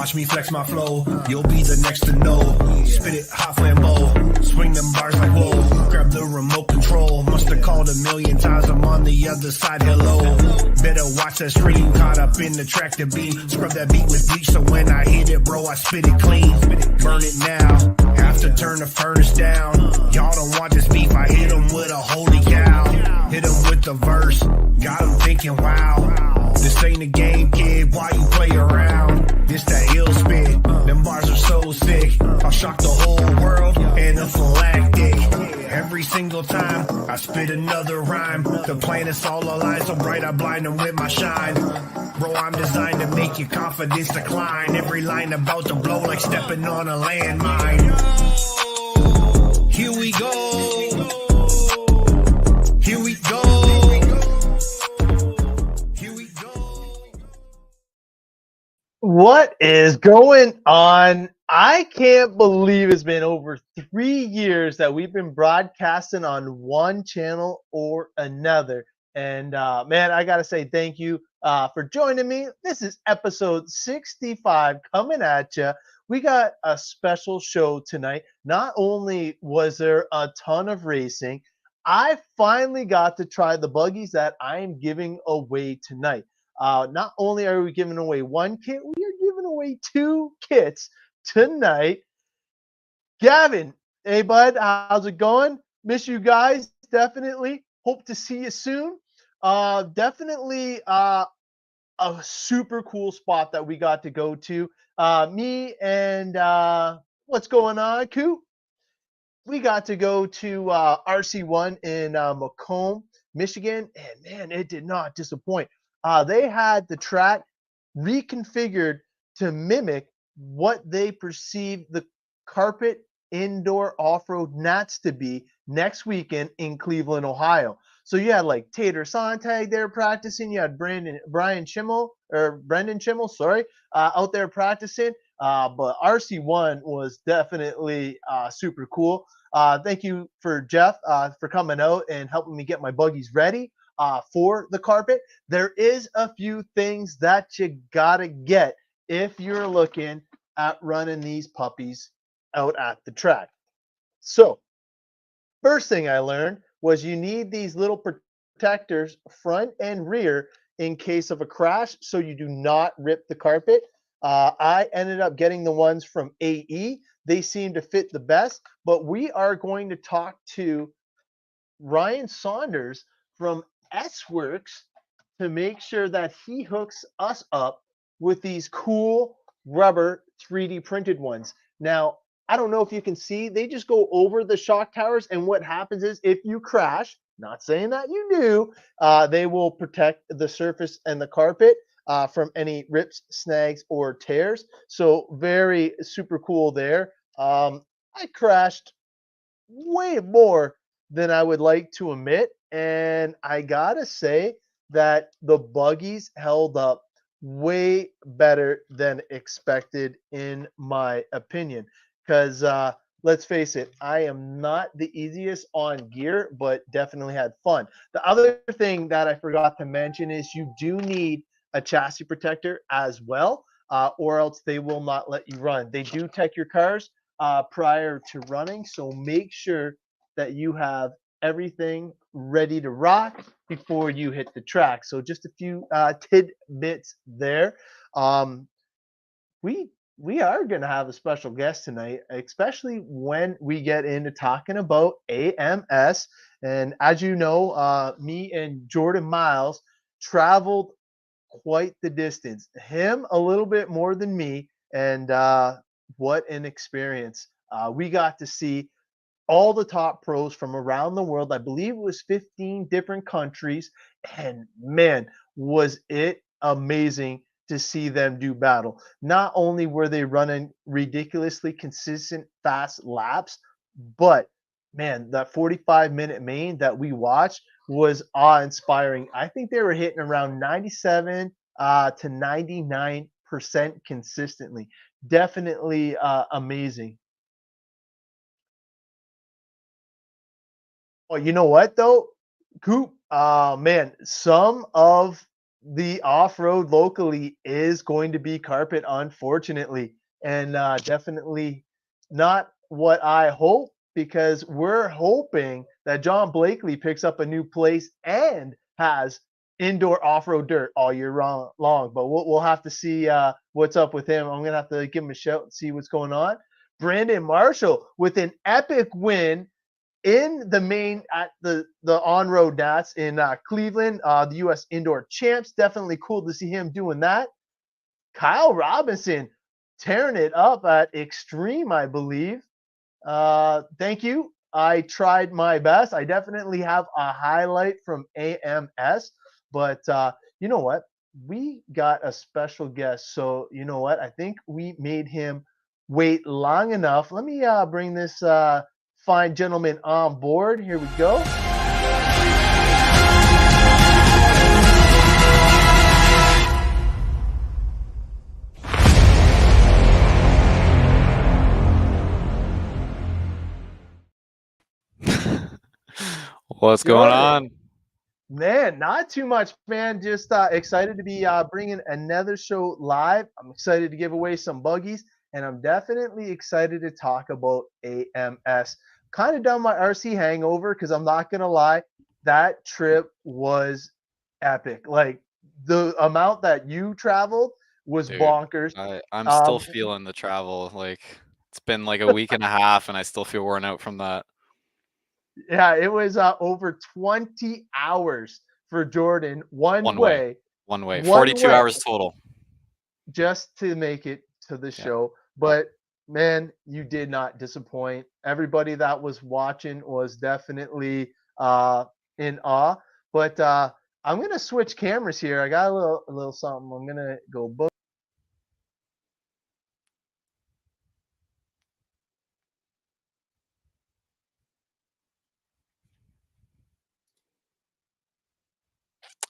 Watch me flex my flow, you'll be the next to know. Spit it hot flambeau, swing them bars like whoa. Grab the remote control, must have called a million times, I'm on the other side, hello. Better watch that stream, caught up in the track to beat. Scrub that beat with bleach, so when I hit it, bro, I spit it clean. Burn it now, have to turn the furnace down. Y'all don't want this beef, I hit them with a holy cow. Hit them with the verse, got them thinking wow. This ain't a game, kid, why you play around? This that ill spit, them bars are so sick. I'll shock the whole world, anaphylactic. Every single time I spit another rhyme, the planets all align so bright I blind them with my shine. Bro, I'm designed to make your confidence decline. Every line about to blow like stepping on a landmine. Here we go. Here we go. Here we go. What is going on? I can't believe it's been over 3 years that we've been broadcasting on one channel or another. And man, I got to say thank you for joining me. This is episode 65 coming at you. We got a special show tonight. Not only was there a ton of racing, I finally got to try the buggies that I am giving away tonight. Not only are we giving away one kit, we are giving away 2 kits tonight. Gavin, hey bud, how's it going? Miss you guys, definitely. Hope to see you soon. Definitely a super cool spot that we got to go to. Me and what's going on, Coop? We got to go to RC1 in Macomb, Michigan, and man, it did not disappoint. They had the track reconfigured to mimic what they perceive the carpet indoor off-road nats to be next weekend in Cleveland, Ohio. So you had like Tater Sontag there practicing. You had Brendan Schimmel, out there practicing. But RC1 was definitely super cool. Thank you for Jeff for coming out and helping me get my buggies ready for the carpet. There is a few things that you gotta get if you're looking at running these puppies out at the track. So first thing I learned was you need these little protectors front and rear in case of a crash so you do not rip the carpet. I ended up getting the ones from AE. They seem to fit the best, but we are going to talk to Ryan Saunders from S-Works to make sure that he hooks us up with these cool rubber 3D printed ones. Now, I don't know if you can see, they just go over the shock towers, and what happens is if you crash, not saying that you do, they will protect the surface and the carpet from any rips, snags, or tears. So very super cool there. I crashed way more than I would like to admit, and I gotta say that the buggies held up way better than expected in my opinion. Because let's face it, I am not the easiest on gear, but definitely had fun. The other thing that I forgot to mention is you do need a chassis protector as well, or else they will not let you run. They do check your cars prior to running, so make sure that you have everything ready to rock before you hit the track. So just a few tidbits there. We are going to have a special guest tonight, especially when we get into talking about AMS. And as you know, me and Jordan Miles traveled quite the distance. Him a little bit more than me, and what an experience. We got to see all the top pros from around the world. I believe it was 15 different countries, and man, was it amazing to see them do battle. Not only were they running ridiculously consistent fast laps, but man, that 45-minute main that we watched was awe-inspiring. I think they were hitting around 97 to 99% consistently. Definitely amazing. Well, you know what though, Coop? Man, some of the off-road locally is going to be carpet, unfortunately, and definitely not what I hope, because we're hoping that John Blakely picks up a new place and has indoor off-road dirt all year long. But we'll have to see what's up with him. I'm gonna have to give him a shout and see what's going on. Brandon Marshall with an epic win in the main at the on-road Nats in Cleveland, the U.S. Indoor Champs. Definitely cool to see him doing that. Kyle Robinson tearing it up at Extreme, I believe. Thank you. I tried my best. I definitely have a highlight from AMS, but you know what? We got a special guest. So you know what? I think we made him wait long enough. Let me bring this fine gentleman on board. Here we go. What's going Jordan. on? Man, not too much, man. Just excited to be bringing another show live. I'm excited to give away some buggies, and I'm definitely excited to talk about AMS. Kind of done my RC hangover, because I'm not going to lie, that trip was epic. Like, the amount that you traveled was Dude, bonkers. I'm still feeling the travel. Like, it's been like a week and a half, and I still feel worn out from that. Yeah, it was over 20 hours for Jordan One way. 42 hours total. just to make it to the Yeah. show. But man, you did not disappoint. Everybody that was watching was definitely in awe. But I'm gonna switch cameras here. I got a little something. I'm gonna go book.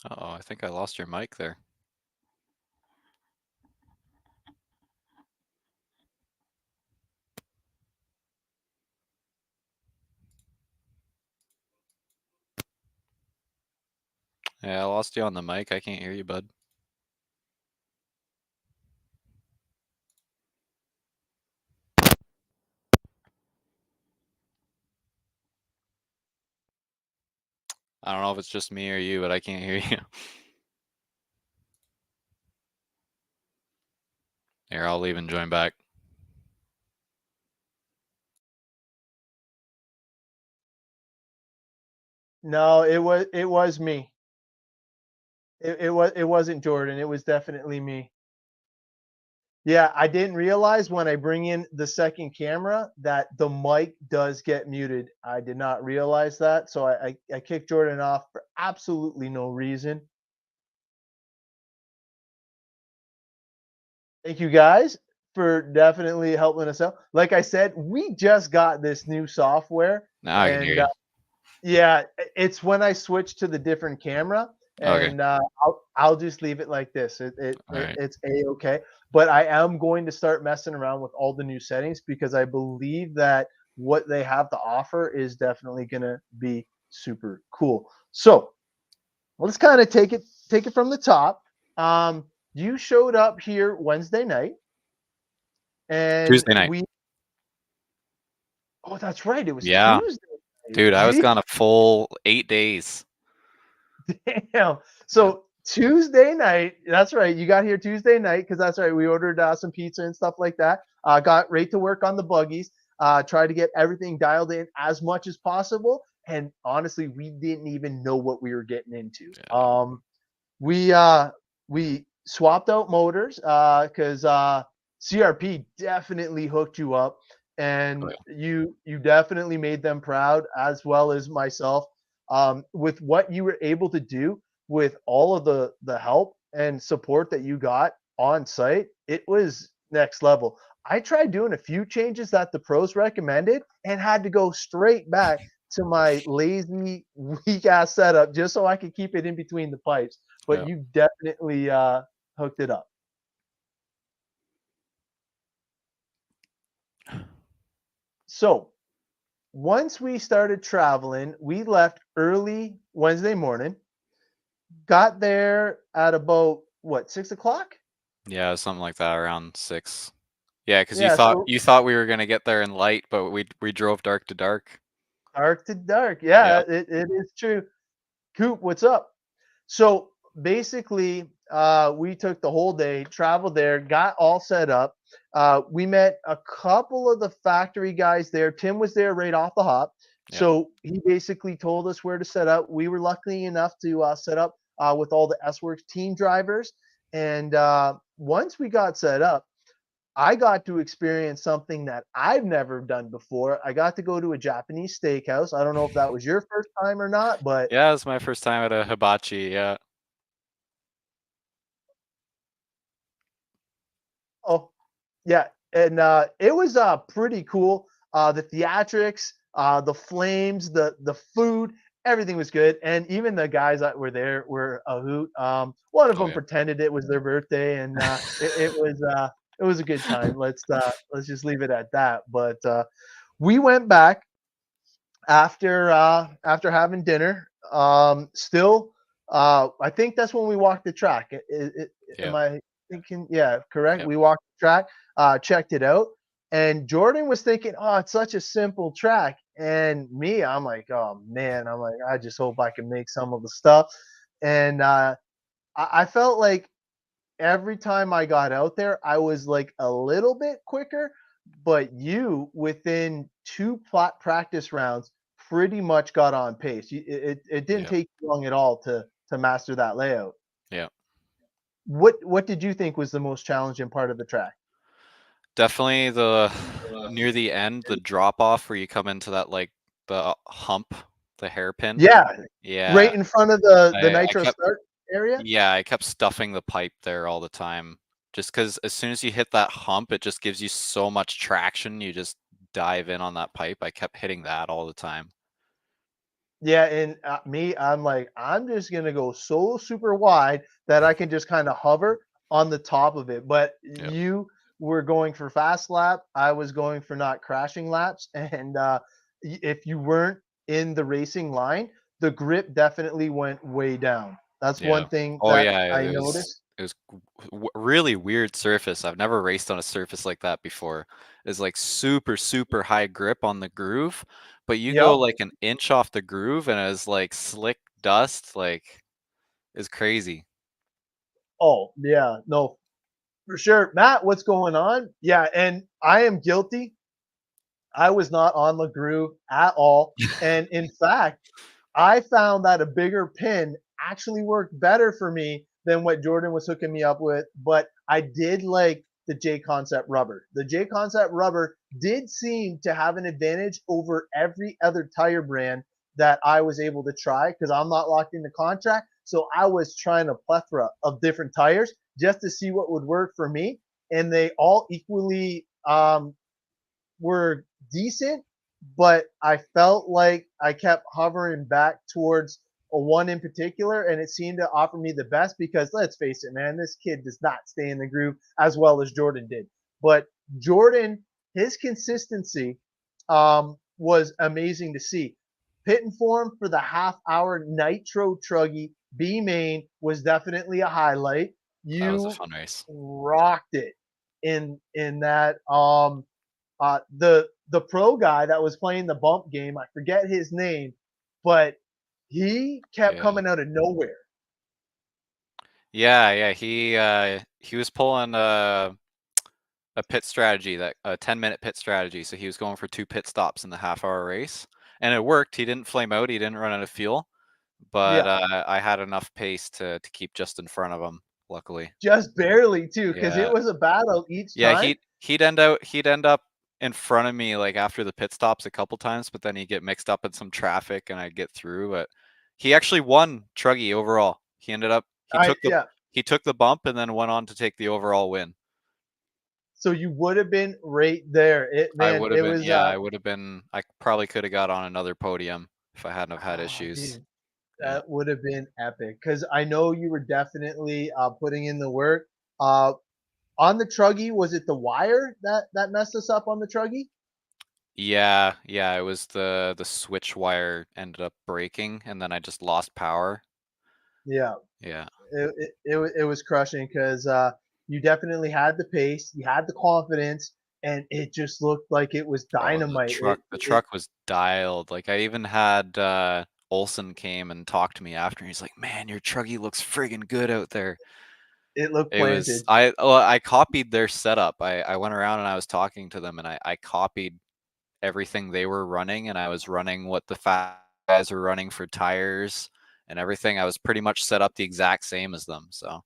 Uh-oh, I think I lost your mic there. Yeah, I lost you on the mic. I can't hear you, bud. I don't know if it's just me or you, but I can't hear you. Here, I'll leave and join back. No, it was me. It wasn't Jordan. It was definitely me. Yeah, I didn't realize when I bring in the second camera that the mic does get muted. I did not realize that. So I kicked Jordan off for absolutely no reason. Thank you guys for definitely helping us out. Like I said, we just got this new software, Now I can hear and you. yeah, it's when I switch to the different camera, Okay. and I'll just leave it like this. All right. It's a-okay. But I am going to start messing around with all the new settings, because I believe that what they have to offer is definitely gonna be super cool. So let's kind of take it from the top. You showed up here Wednesday night, and Tuesday night. oh, that's right, it was Yeah. Tuesday. Dude, I was Gee. gone a full 8 days. Damn. So Tuesday night, that's right. You got here Tuesday night, because that's right. We ordered some pizza and stuff like that. Got right to work on the buggies. Tried to get everything dialed in as much as possible. And honestly, we didn't even know what we were getting into. We swapped out motors because CRP definitely hooked you up, and you definitely made them proud, as well as myself, with what you were able to do with all of the help and support that you got on site. It was next level. I tried doing a few changes that the pros recommended and had to go straight back to my lazy, weak ass setup just so I could keep it in between the pipes. But you definitely hooked it up. So once we started traveling, we left early Wednesday morning. got there at about what, 6 o'clock? Yeah, something like that around 6. Yeah, because Yeah, so you thought we were gonna get there in light, but we drove dark to dark. dark to dark. Yeah. Yeah, it is true. Coop, what's up? So basically, we took the whole day, traveled there, got all set up. We met a couple of the factory guys there. Tim was there right off the hop. Yeah. So he basically told us where to set up. We were lucky enough to set up with all the S Works team drivers. And once we got set up, I got to experience something that I've never done before. I got to go to a Japanese steakhouse. I don't know if that was your first time or not, but Yeah, it was my first time at a hibachi. Yeah. oh, yeah, and it was pretty cool. The theatrics, the flames, the food, everything was good, and even the guys that were there were a hoot. One of Oh them yeah. pretended it was their birthday, and it was a good time. Let's just leave it at that. But we went back after having dinner. Still, I think that's when we walked the track. Yeah. Am I thinking? Yeah, correct. Yeah. We walked the track, checked it out, and Jordan was thinking, "Oh, it's such a simple track." And me, I'm like, "Oh man," I'm like, "I just hope I can make some of the stuff." And I felt like every time I got out there, I was like a little bit quicker, but you within two plot practice rounds pretty much got on pace. It didn't Yeah. take you long at all to master that layout. Yeah. What did you think was the most challenging part of the track? Definitely the near the end, the drop off where you come into that like the hump, the hairpin. Yeah, Yeah. right in front of the I nitro kept start area. Yeah, I kept stuffing the pipe there all the time. Just because as soon as you hit that hump, it just gives you so much traction. You just dive in on that pipe. I kept hitting that all the time. Yeah, and me, I'm like, I'm just gonna go so super wide that I can just kind of hover on the top of it. But Yep. you were going for fast lap, I was going for not crashing laps, and if you weren't in the racing line, the grip definitely went way down. That's Yeah. one thing Oh that yeah, I noticed. it was really weird surface. I've never raced on a surface like that before. It's like super super high grip on the groove, but you go Yep. like an inch off the groove and it's like slick dust. Like it's crazy. Oh yeah, no, for sure, Matt. What's going on? Yeah, and I am guilty. I was not on the groove at all, and in fact, I found that a bigger pin actually worked better for me than what Jordan was hooking me up with. But I did like the J Concept rubber. The J Concept rubber did seem to have an advantage over every other tire brand that I was able to try because I'm not locked into contract. So I was trying a plethora of different tires just to see what would work for me. And they all equally were decent, but I felt like I kept hovering back towards a one in particular, and it seemed to offer me the best because let's face it, man, this kid does not stay in the groove as well as Jordan did. But Jordan, his consistency was amazing to see. Pitting form for the half hour nitro truggy B main was definitely a highlight. That was a You fun race. rocked it in that the pro guy that was playing the bump game, I forget his name, but he kept Yeah. coming out of nowhere. Yeah, yeah. He was pulling a pit strategy, that a 10-minute pit strategy. So he was going for 2 pit stops in the half-hour race, and it worked. He didn't flame out. He didn't run out of fuel, but Yeah, I had enough pace to keep just in front of him. Luckily, just barely too, because it yeah, was a battle each yeah. time. He'd end up in front of me like after the pit stops a couple times, but then he'd get mixed up in some traffic, and I'd get through. But he actually won Truggy overall. He ended up Yeah. he took the bump and then went on to take the overall win. So you would have been right there. It I man, would have it been, was yeah, I would have been. I probably could have got on another podium if I hadn't have had issues. dude, Yeah. that would have been epic. Because I know you were definitely putting in the work. Uh, on the truggy, was it the wire that messed us up on the truggy? Yeah, yeah, it was the switch wire ended up breaking and then I just lost power. Yeah. Yeah. It was crushing because you definitely had the pace, you had the confidence, and it just looked like it was Oh, dynamite. the truck was dialed. Like I even had Olson came and talked to me after, and he's like, "Man, your trucky looks friggin' good out there." It looked It was planted. I copied their setup. I went around and I was talking to them, and I copied everything they were running, and I was running what the fast guys were running for tires and everything. I was pretty much set up the exact same as them. So,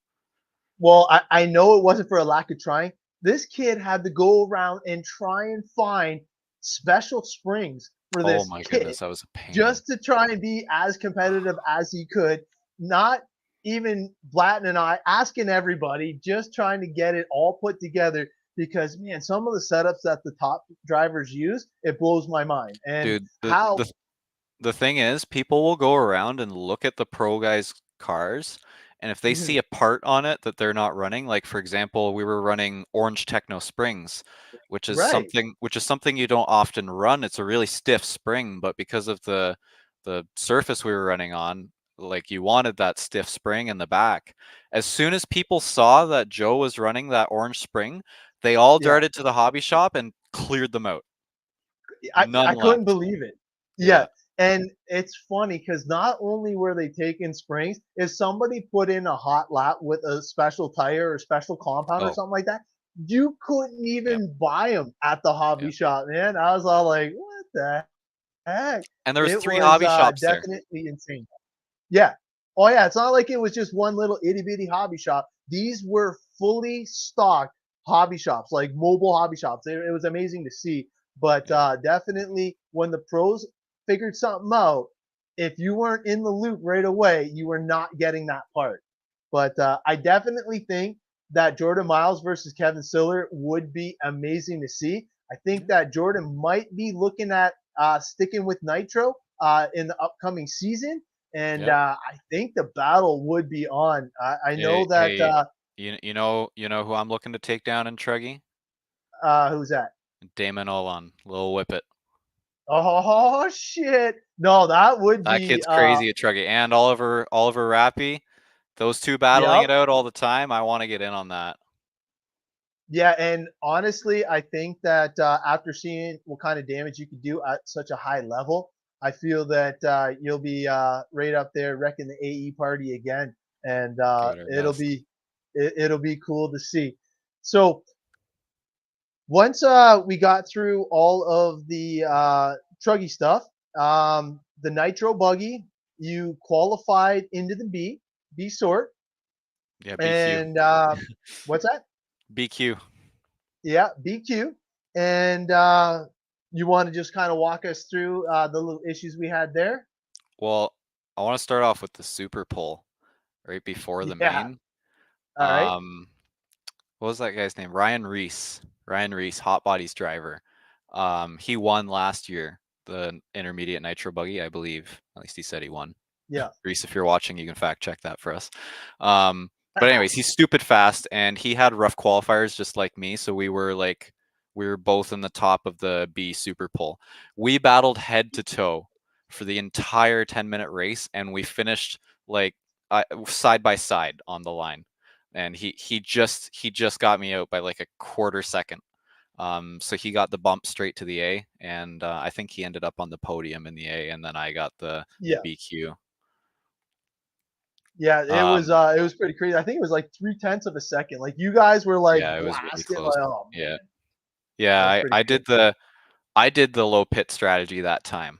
Well, I know it wasn't for a lack of trying. This kid had to go around and try and find special springs for oh this my kit goodness, that was a pain. just to try and be as competitive as he could. Not even Blatten and I asking everybody, just trying to get it all put together because man, some of the setups that the top drivers use, it blows my mind. And Dude, how the thing is, people will go around and look at the pro guys' cars, and if they see mhm, a part on it that they're not running, like for example, we were running orange techno springs, right. which is something you don't often run. It's a really stiff spring, but because of the surface we were running on, like you wanted that stiff spring in the back. As soon as people saw that Joe was running that orange spring, they all Yeah. darted to the hobby shop and cleared them out. I None couldn't left. believe it. Yeah, Yeah. and it's funny because not only were they taking springs, if somebody put in a hot lap with a special tire or special compound or Oh, something like that, you couldn't yep, even buy them at the hobby yep. shop, man. I was all like, "What the heck?" And there was It 3 was hobby shops there. definitely insane. Yeah. Oh yeah, it's not like it was just one little itty bitty hobby shop. These were fully stocked hobby shops, like mobile hobby shops. It was amazing to see. But Yeah. definitely, when the pros figured something out, if you weren't in the loop right away, you were not getting that part. But I definitely think that Jordan Miles versus Kevin Siller would be amazing to see. I think Yeah. that Jordan might be looking at sticking with Nitro in the upcoming season and Yep. I think the battle would be on. I know Hey, that hey, you know who I'm looking to take down in Truggy? who's that? Damon Olan, Lil Whippet. Oh shit! No, that would That be kid's crazy at Truggy. And Oliver Rappy. Those two battling yep. it out all the time. I want to get in on that. Yeah, and honestly, I think that after seeing what kind of damage you can do at such a high level, I feel that you'll be right up there wrecking the AE party again, and Give it our best. it'll be cool to see. So once we got through all of the truggy stuff, the nitro buggy, you qualified into the B sort, Yeah, BQ. and what's that? BQ. Yeah, BQ, and you want to just kind of walk us through the little issues we had there? Well, I want to start off with the super pull right before the Yeah. main. All right. Um, what was that guy's name? Ryan Reese. Ryan Reese, Hot Bodies driver. He won last year the intermediate nitro buggy, I believe. At least he said he won. Yeah. Reese, if you're watching, you can fact check that for us. But anyways, he's stupid fast, and he had rough qualifiers just like me. So we were both in the top of the B super pull. We battled head to toe for the entire 10-minute race, and we finished like side by side on the line. And he just got me out by like a quarter second. So he got the bump straight to the A, and I think he ended up on the podium in the A, and then I got the Yeah. BQ. Yeah. Um, It was pretty crazy. I think it was like 3/10 of a second. Like you guys were like yeah, it was really blasting. close. Like, oh Yeah, man, yeah, that's pretty I cool. did the low pit strategy that time,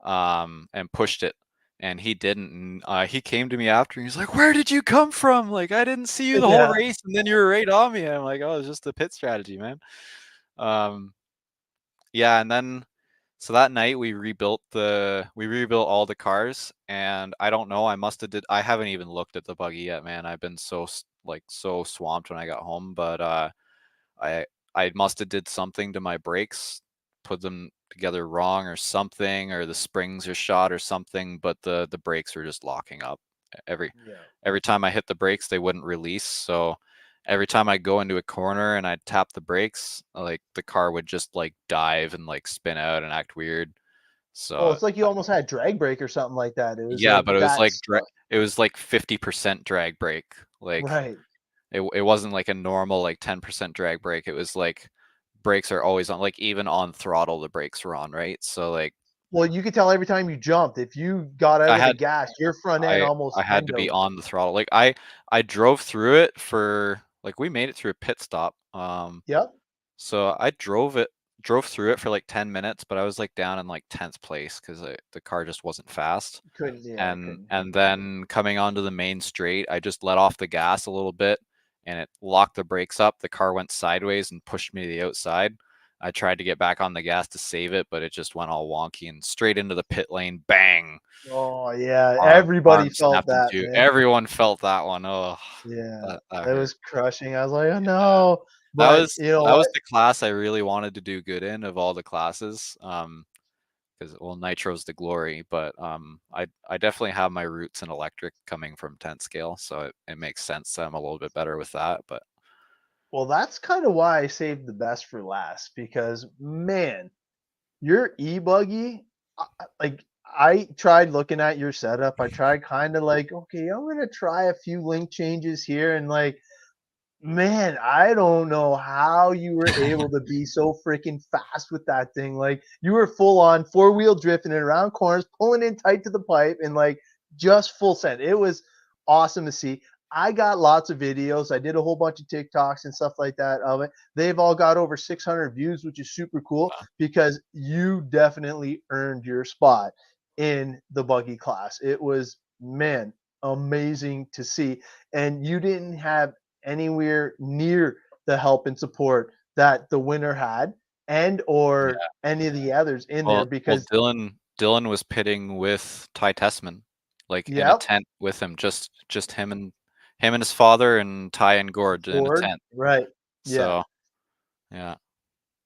and pushed it, and he didn't. And, he came to me after, and he's like, "Where did you come from? Like, I didn't see you the whole Yeah. race, and then you were right on me." And I'm like, "Oh, it's just the pit strategy, man." Um, yeah, and then so that night we rebuilt all the cars, and I don't know, I haven't even looked at the buggy yet, man. I've been so swamped when I got home, but I I must have did something to my brakes, put them together wrong or something, or the springs are shot or something, but the brakes were just locking up. Every Yeah. every time I hit the brakes, they wouldn't release. So every time I go into a corner and I'd tap the brakes, like the car would just like dive and like spin out and act weird. Oh, So it's like you almost had drag brake or something like that. It was yeah, like but it was that like stuff. it was like 50% drag brake. Like Right. it wasn't like a normal like 10% drag brake. It was like brakes are always on, like even on throttle the brakes were on, right? So like Well, you could tell every time you jumped, if you got out I of the had gas, your front end I almost had to be endoed. on the throttle. Like I drove through it for like we made it through a pit stop. Yep. So I drove through it for like 10 minutes, but I was like down in like 10th place because the car just wasn't fast. Couldn't And handle it. then coming onto the main straight, I just let off the gas a little bit and it locked the brakes up. The car went sideways and pushed me to the outside. I tried to get back on the gas to save it, but it just went all wonky and straight into the pit lane. Bang! Oh yeah, Arm everybody felt snapped in that, two. man. Everyone felt that one. Oh, Yeah, that it hurt. was crushing. I was like, oh no, That but was you know that was what? the class I really wanted to do good in of all the classes. Because well, nitro's the glory, but I definitely have my roots in electric coming from 10th scale, so it makes sense that I'm a little bit better with that. But Well, that's kind of why I saved the best for last because man, your e-buggy, like I tried looking at your setup. I tried kind of like, okay, I'm gonna try a few link changes here, and like, man, I don't know how you were able to be so freaking fast with that thing. Like, you were full on four-wheel drifting it around corners, pulling in tight to the pipe, and like just full send. It was awesome to see. I got lots of videos. I did a whole bunch of TikToks and stuff like that of it. They've all got over 600 views, which is super cool because you definitely earned your spot in the buggy class. It was, man, amazing to see. And you didn't have anywhere near the help and support that the winner had and or yeah, any of the others in there well, because Dylan was pitting with Ty Tessman, like in a yep, tent with him, just him and his father and Ty and Gord in a Ford, tent. right. Yeah. So yeah,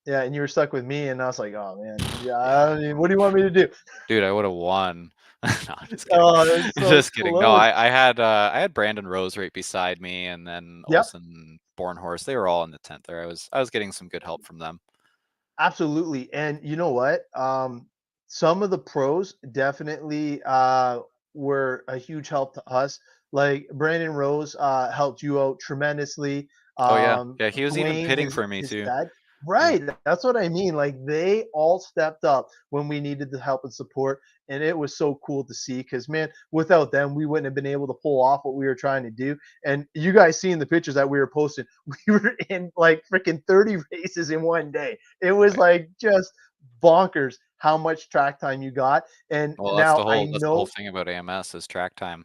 Yeah, and you were stuck with me and I was like, "Oh man, yeah, yeah. I mean, what do you want me to do?" Dude, I would have won. No, just kidding. Oh, it's so Just kidding. No, close. I had Brandon Rose right beside me, and then Yep. Olson, Bornhorst. They were all in the tent there. I was getting some good help from them. Absolutely. And you know what? Some of the pros definitely were a huge help to us. Like Brandon Rose helped you out tremendously. Oh yeah, yeah. He was even Dwayne, pitting for me his too. dad. Yeah. Right. That's what I mean. Like they all stepped up when we needed the help and support. And it was so cool to see because man, without them, we wouldn't have been able to pull off what we were trying to do. And you guys seeing the pictures that we were posting, we were in like freaking 30 races in one day. It Oh was yeah. like just bonkers how much track time you got. And Well, now I that's the whole know, thing about AMS is track time.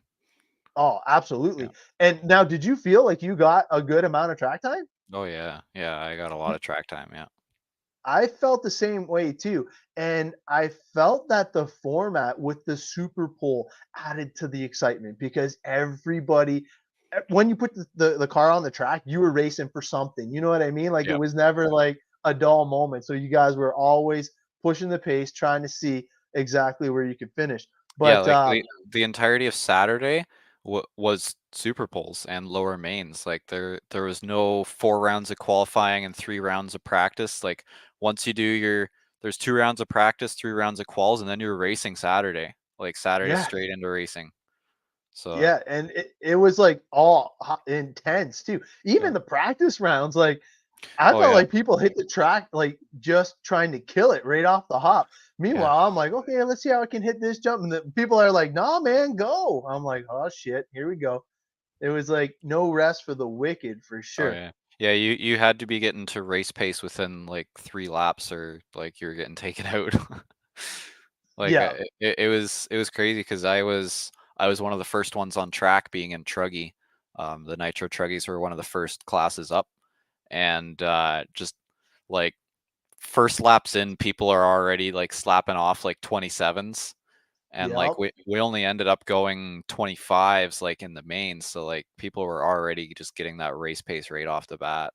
oh, Yeah. absolutely. And now, did you feel like you got a good amount of track time? Oh yeah, yeah. I got a lot of track time. Yeah. I felt the same way too. And I felt that the format with the Super Bowl added to the excitement because everybody, when you put the car on the track, you were racing for something. You know what I mean? Like it Yeah. was never like a dull moment. So you guys were always pushing the pace, trying to see exactly where you could finish. Yeah, But like the entirety of Saturday was super poles and lower mains. Like there was no 4 rounds of qualifying and 3 rounds of practice. Like once you do there's 2 rounds of practice, 3 rounds of quals, and then you're racing Saturday. Like Saturday yeah, straight into racing. So yeah, and it was like all intense too. yeah. Even the practice rounds, like I Oh felt yeah. like people hit the track like just trying to kill it right off the hop. Yeah. Meanwhile, I'm like, okay, let's see how I can hit this jump. And the people are like, nah, man, go. I'm like, oh shit, here we go. It was like no rest for the wicked for Oh sure. yeah. Yeah, you had to be getting to race pace within like 3 laps or like you were getting taken out. Like Yeah, it was crazy because I was one of the first ones on track being in truggy. The nitro truggies were one of the first classes up, and just like first laps in, people are already like slapping off like 27s, and like yep. we only ended up going 25s like in the main, so like people were already just getting that race pace right off the bat.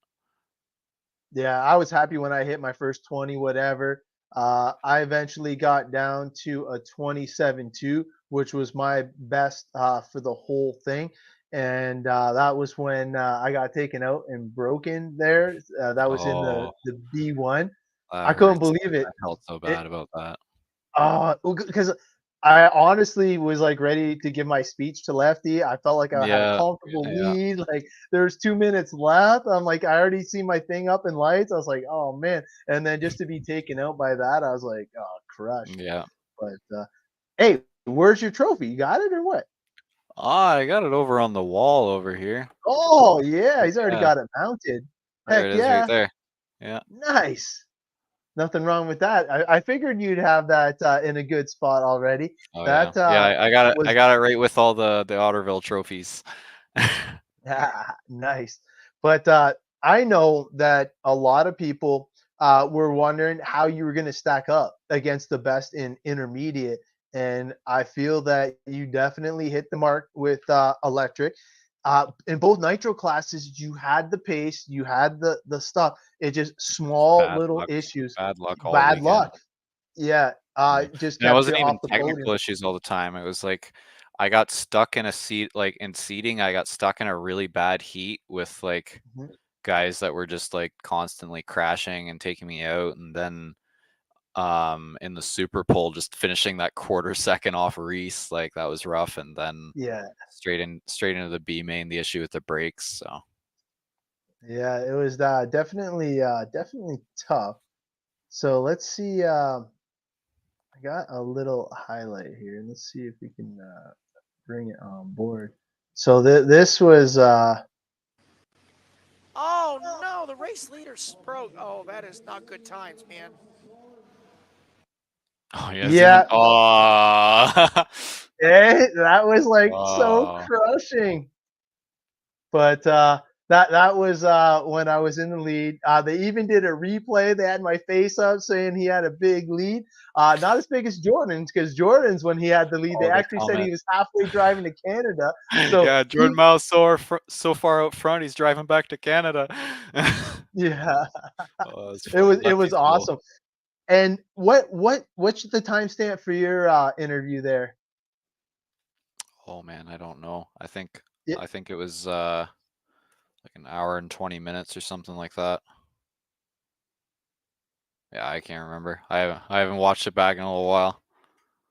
Yeah, I was happy when I hit my first 20, whatever. I eventually got down to a 27.2, which was my best for the whole thing. And that was when I got taken out and broken there. That was in Oh, the B1. that I couldn't hurts. believe it. I felt so It bad about that. because I honestly was like ready to give my speech to Lefty. I felt like I had a Yeah, comfortable yeah, lead. Like there's 2 minutes left. I'm like, I already see my thing up in lights. I was like, oh man. And then just to be taken out by that, I was like, oh, crushed. yeah. But hey, where's your trophy? You got it or what? I got it over on the wall over here. Oh yeah, he's already Yeah, got it mounted. there Heck it is right yeah. there. Yeah. Nice. Nothing wrong with that. I figured you'd have that in a good spot already. Oh yeah. That Yeah, I got it. I was got it right with all the Otterville trophies. nice. But I know that a lot of people were wondering how you were going to stack up against the best in intermediate. And I feel that you definitely hit the mark with electric. In both nitro classes, you had the pace, you had the stuff. It just small Bad little luck. issues, Bad luck all bad weekend. luck. Yeah, Yeah. just And it kept you wasn't off even the technical podium. issues all the time. It was like I got stuck in a seat, like in seating, I got stuck in a really bad heat with like Mhm. guys that were just like constantly crashing and taking me out. And then in the super pole, just finishing that quarter second off Reese, like that was rough. And then Yeah, straight into the B main, the issue with the brakes. So yeah, it was definitely tough. So let's see. I got a little highlight here. Let's see if we can bring it on board. So this was Oh no, the race leader broke. Oh, that is not good times, man. oh yeah, zooming. yeah, Oh, that was like so oh, crushing. But that was when I was in the lead. They even did a replay. They had my face up saying he had a big lead. Not as big as Jordan's, because Jordan's when he had the lead, they oh, the actually said comment. he was halfway driving to Canada. So Yeah, Jordan he, Miles so far out front, he's driving back to Canada. yeah, Oh, that's it funny. was Lefty's cool. awesome. And what's the timestamp for your interview there? Oh man, I don't know. Yeah, I think it was like an hour and 20 minutes or something like that. Yeah, I can't remember. I haven't watched it back in a little while.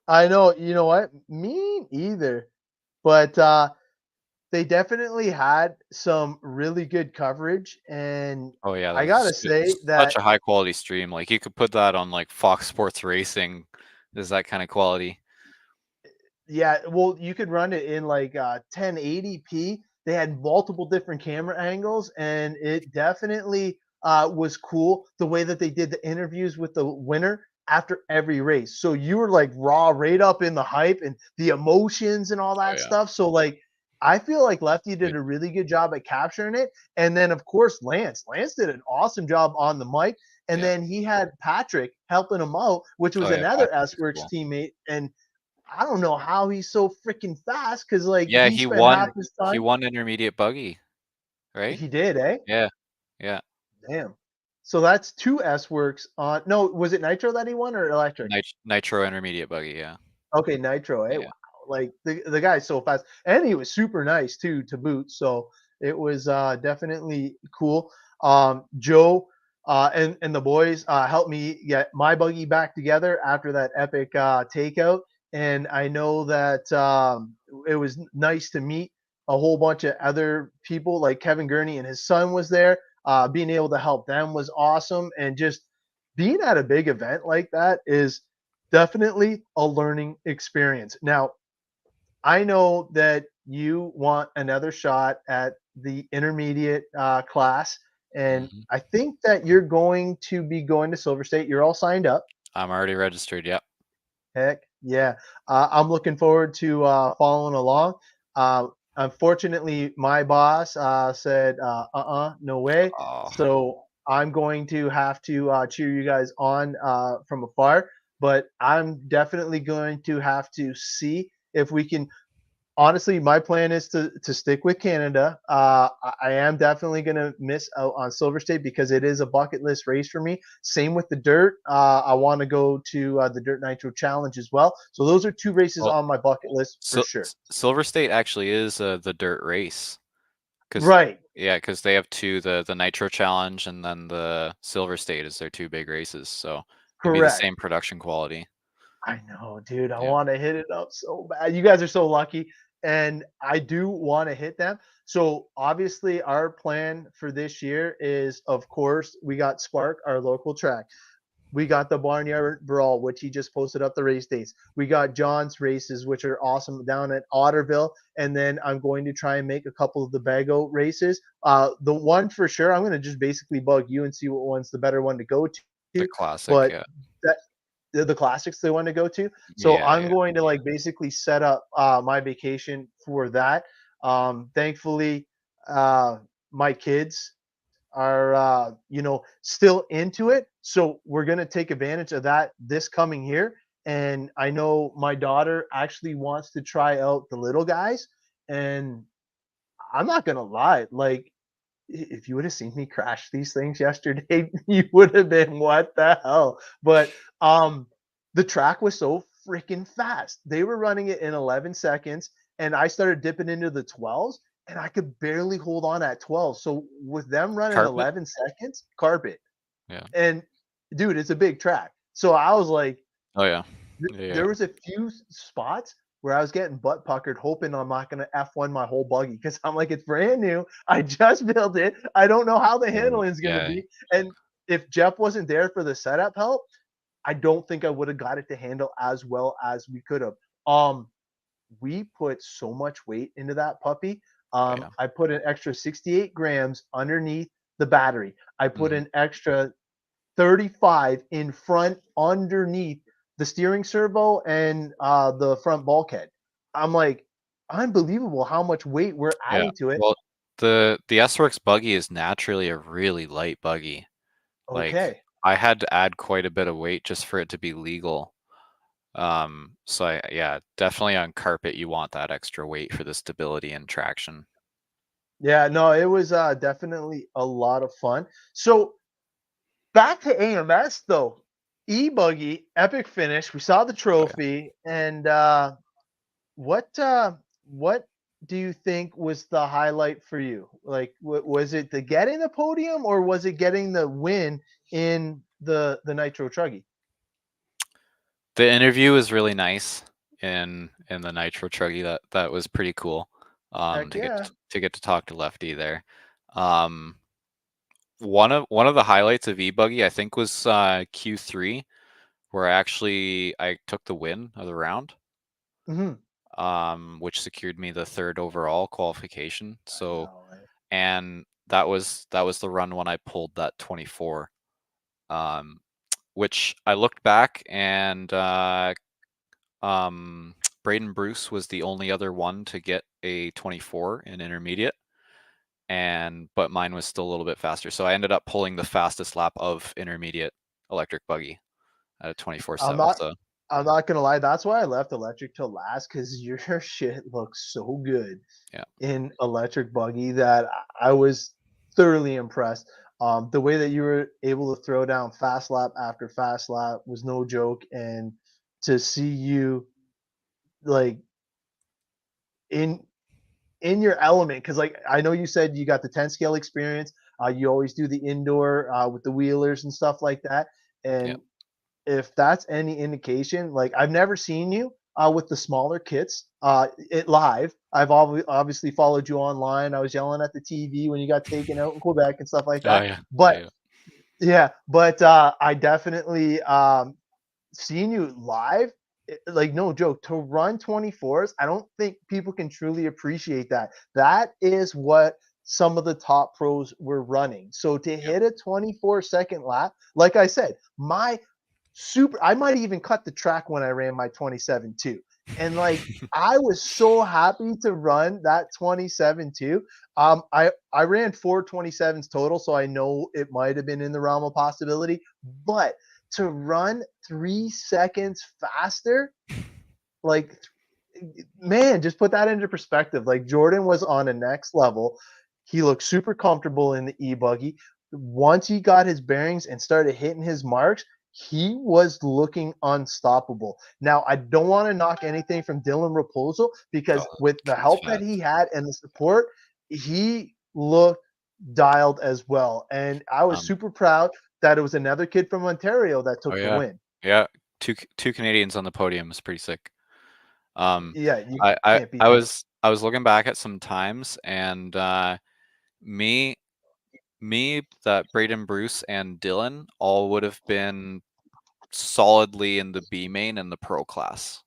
I know. You know what? Me either. But they definitely had some really good coverage, and Oh yeah, I that's gotta say such that a high quality stream. Like you could put that on like Fox Sports Racing. Is that kind of quality? yeah, well, you could run it in like 1080p. They had multiple different camera angles, and it definitely was cool the way that they did the interviews with the winner after every race. So you were like raw, right up in the hype and the emotions and all Oh that yeah. stuff. So like, I feel like Lefty did Like, a really good job at capturing it. And then of course Lance did an awesome job on the mic. And yeah. then he had Patrick helping him out, which Oh was yeah, another Patrick S is Works cool. teammate. And I don't know how he's so freaking fast because like Yeah, he spent half his he time. won intermediate buggy, right? He did, eh? Yeah. Yeah. Damn. So that's two S Works on. No, was it Nitro that he won or Electric? Nitro intermediate buggy, yeah. Okay, Nitro, eh? Wow. Yeah. Like the guy's so fast, and he was super nice too to boot. So it was definitely cool. Joe and the boys helped me get my buggy back together after that epic takeout, and I know that it was nice to meet a whole bunch of other people like Kevin Gurney and his son was there. Being able to help them was awesome, and just being at a big event like that is definitely a learning experience. Now, I know that you want another shot at the intermediate class, and Mhm. I think that you're going to be going to Silver State. You're all signed up. I'm already registered, yep. Heck yeah. I'm looking forward to following along. Uh, Unfortunately, my boss said, no way. Oh, So I'm going to have to cheer you guys on from afar. But I'm definitely going to have to see if we can honestly, my plan is to stick with Canada. I am definitely going to miss out on Silver State because it is a bucket list race for me. Same with the dirt. I want to go to the Dirt Nitro Challenge as well. So those are two races well, on my bucket list for sure. Silver State actually is the dirt race. Cause Right. yeah, because they have two, the Nitro Challenge and then the Silver State is their two big races. So it'd be the Correct. same production quality. I know, dude. I Yeah. want to hit it up so bad. You guys are so lucky, and I do want to hit them. So obviously, our plan for this year is, of course, we got Spark, our local track. We got the Barnyard Brawl, which he just posted up the race dates. We got John's races, which are awesome down at Otterville. And then I'm going to try and make a couple of the Bago races. The one for sure, I'm going to just basically bug you and see what one's the better one to go The to. classic, But yeah. that the classics they want to go to. So Yeah, I'm yeah. going to like basically set up my vacation for that. Thankfully, my kids are still into it, so we're going to take advantage of that this coming year. And I know my daughter actually wants to try out the little guys, and I'm not going to lie, like if you would have seen me crash these things yesterday, you would have been what the hell. But the track was so freaking fast. They were running it in 11 seconds, and I started dipping into the 12s, and I could barely hold on at 12. So with them running Carpet? 11 seconds, carpet. Yeah. And dude, it's a big track. So I was like, Oh yeah. Yeah. there was a few spots where I was getting butt puckered, hoping I'm not going to F1 my whole buggy because I'm like, it's brand new. I just built it. I don't know how the handling is going to Yeah. be. And if Jeff wasn't there for the setup help, I don't think I would have got it to handle as well as we could have. We put so much weight into that puppy. Yeah. I put an extra 68 grams underneath the battery. I put Mhm. an extra 35 in front underneath the steering servo and the front bulkhead. I'm like, unbelievable how much weight we're Yeah. adding to it. Well, the S-Works buggy is naturally a really light buggy. Like Okay. I had to add quite a bit of weight just for it to be legal. So yeah, definitely on carpet you want that extra weight for the stability and traction. Yeah, no, it was definitely a lot of fun. So back to AMS though. E-buggy, epic finish. We saw the trophy, and what do you think was the highlight for you? Like, was it the getting the podium, or was it getting the win in the Nitro Truggy? The interview was really nice in the Nitro Truggy. That was pretty cool. Heck yeah. To get to talk to Lefty there. One of the highlights of eBuggy I think was Q3, where I took the win of the round. Hmm. Which secured me the third overall qualification. I So, know, right? and that was the run when I pulled that 24. Which I looked back and Braden Bruce was the only other one to get a 24 in intermediate, but mine was still a little bit faster. So I ended up pulling the fastest lap of intermediate electric buggy at a I'm 24.7. not. So I'm not gonna lie. That's why I left electric till last, because your shit looks so good yeah, in electric buggy that I was thoroughly impressed. The way that you were able to throw down fast lap after fast lap was no joke, and to see you like in in your element, because like I know you said you got the 10 scale experience. You always do the indoor with the wheelers and stuff like that, yeah, and if that's any indication, like I've never seen you with the smaller kits it live. I've obviously followed you online. I was yelling at the TV when you got taken out in Quebec and stuff like oh that. yeah, But yeah, yeah, but I definitely seeing you live, like no joke, to run 24s. I don't think people can truly appreciate that. That is what some of the top pros were running. So to yeah. hit a 24-second lap, like I said, my I might even cut the track when I ran my 27 too. And like I was so happy to run that 27 too. I ran 4 27s total, so I know it might have been in the realm of possibility. But to run 3 seconds faster, like man, just put that into perspective. Like Jordan was on a next level. He looked super comfortable in the e-buggy. Once he got his bearings and started hitting his marks, he was looking unstoppable. Now, I don't want to knock anything from Dylan Raposo, because Oh, with the kid's help that he fast. had and the support, he looked dialed as well. And I was Um, super proud that it was another kid from Ontario that oh took the yeah, win. yeah. two Canadians on the podium is pretty sick. Yeah, you I can't beat that. was looking back at some times, and me, that Braden Bruce and Dylan all would have been solidly in the B main and the pro class.